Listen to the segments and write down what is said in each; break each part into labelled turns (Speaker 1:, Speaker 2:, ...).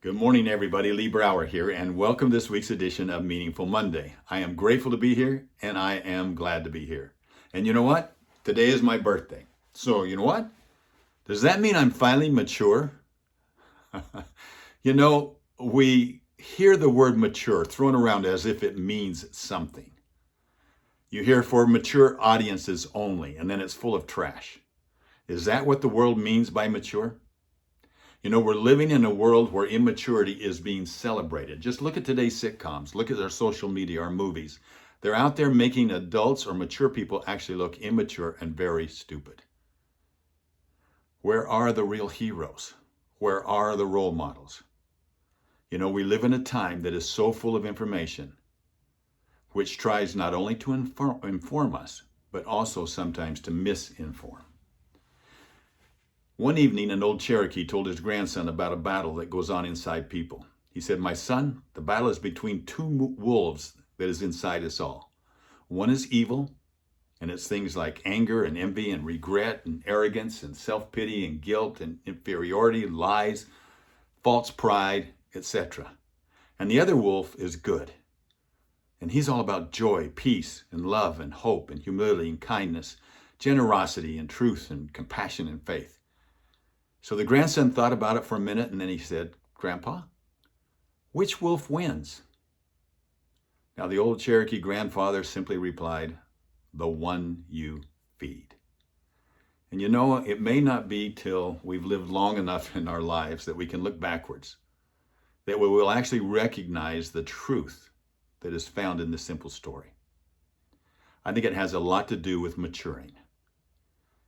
Speaker 1: Good morning, everybody. Lee Brower here, and welcome to this week's edition of Meaningful Monday. I am grateful to be here, and I am glad to be here. And you know what? Today is my birthday. So, you know what? Does that mean I'm finally mature? We hear the word mature thrown around as if it means something. You hear for mature audiences only, and then it's full of trash. Is that what the world means by mature? We're living in a world where immaturity is being celebrated. Just look at today's sitcoms. Look at our social media, our movies. They're out there making adults or mature people actually look immature and very stupid. Where are the real heroes? Where are the role models? We live in a time that is so full of information, which tries not only to inform us, but also sometimes to misinform. One evening, an old Cherokee told his grandson about a battle that goes on inside people. He said, "My son, the battle is between two wolves that is inside us all. One is evil, and it's things like anger and envy and regret and arrogance and self-pity and guilt and inferiority, lies, false pride, etc. And the other wolf is good. And he's all about joy, peace, and love and hope and humility and kindness, generosity and truth and compassion and faith." So the grandson thought about it for a minute, and then he said, "Grandpa, which wolf wins?" Now the old Cherokee grandfather simply replied, "The one you feed." And it may not be till we've lived long enough in our lives that we can look backwards, that we will actually recognize the truth that is found in this simple story. I think it has a lot to do with maturing,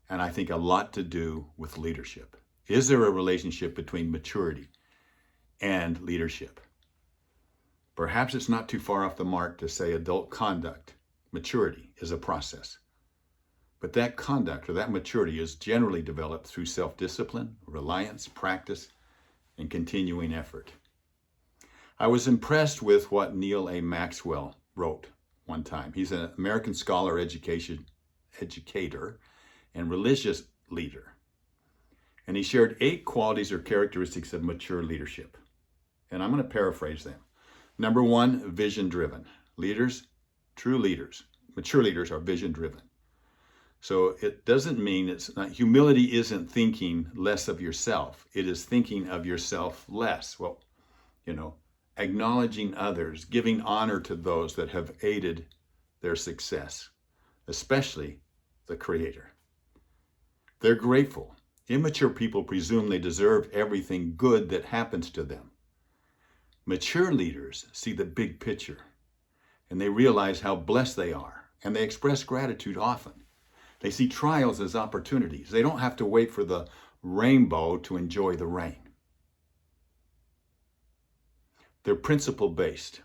Speaker 1: and I think a lot to do with leadership. Is there a relationship between maturity and leadership? Perhaps it's not too far off the mark to say adult conduct, maturity, is a process. But that conduct or that maturity is generally developed through self-discipline, reliance, practice, and continuing effort. I was impressed with what Neil A. Maxwell wrote one time. He's an American scholar, educator, and religious leader. And he shared 8 qualities or characteristics of mature leadership. And I'm going to paraphrase them. Number 1, vision-driven. Leaders, true leaders, mature leaders are vision-driven. So it doesn't mean humility isn't thinking less of yourself. It is thinking of yourself less. Acknowledging others, giving honor to those that have aided their success, especially the Creator. They're grateful. Immature people presume they deserve everything good that happens to them. Mature leaders see the big picture, and they realize how blessed they are, and they express gratitude often. They see trials as opportunities. They don't have to wait for the rainbow to enjoy the rain. They're principle-based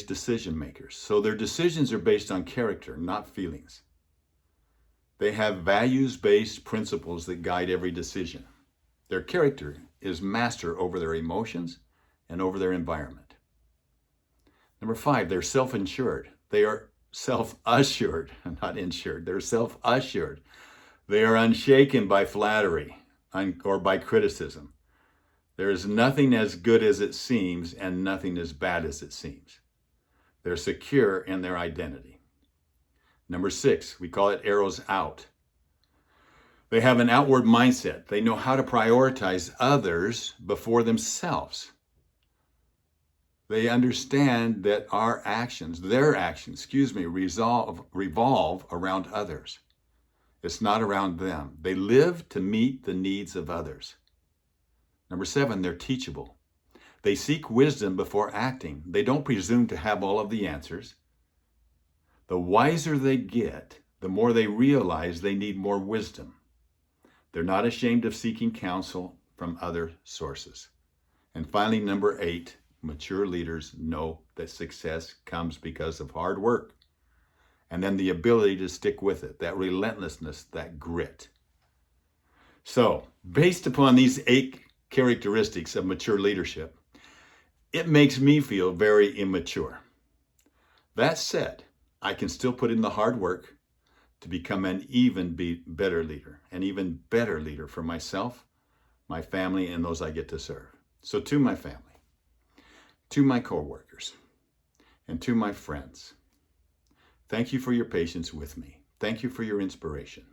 Speaker 1: decision makers. So their decisions are based on character, not feelings. They have values-based principles that guide every decision. Their character is master over their emotions and over their environment. Number 5, they're self-insured. They are self-assured, not insured. They're self-assured. They are unshaken by flattery or by criticism. There is nothing as good as it seems and nothing as bad as it seems. They're secure in their identity. Number 6, we call it arrows out. They have an outward mindset. They know how to prioritize others before themselves. They understand that their actions, revolve around others. It's not around them. They live to meet the needs of others. Number 7, they're teachable. They seek wisdom before acting. They don't presume to have all of the answers. The wiser they get, the more they realize they need more wisdom. They're not ashamed of seeking counsel from other sources. And finally, number 8, mature leaders know that success comes because of hard work. And then the ability to stick with it, that relentlessness, that grit. So, based upon these 8 characteristics of mature leadership, it makes me feel very immature. That said, I can still put in the hard work to become an even better leader for myself, my family, and those I get to serve. So to my family, to my coworkers, and to my friends, thank you for your patience with me. Thank you for your inspiration.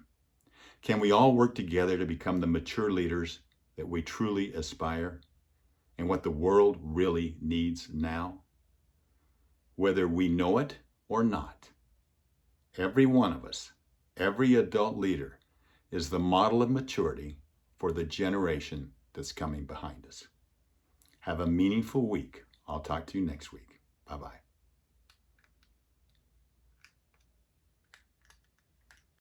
Speaker 1: Can we all work together to become the mature leaders that we truly aspire and what the world really needs now? Whether we know it or not, every one of us, every adult leader, is the model of maturity for the generation that's coming behind us. Have a meaningful week. I'll talk to you next week. Bye-bye.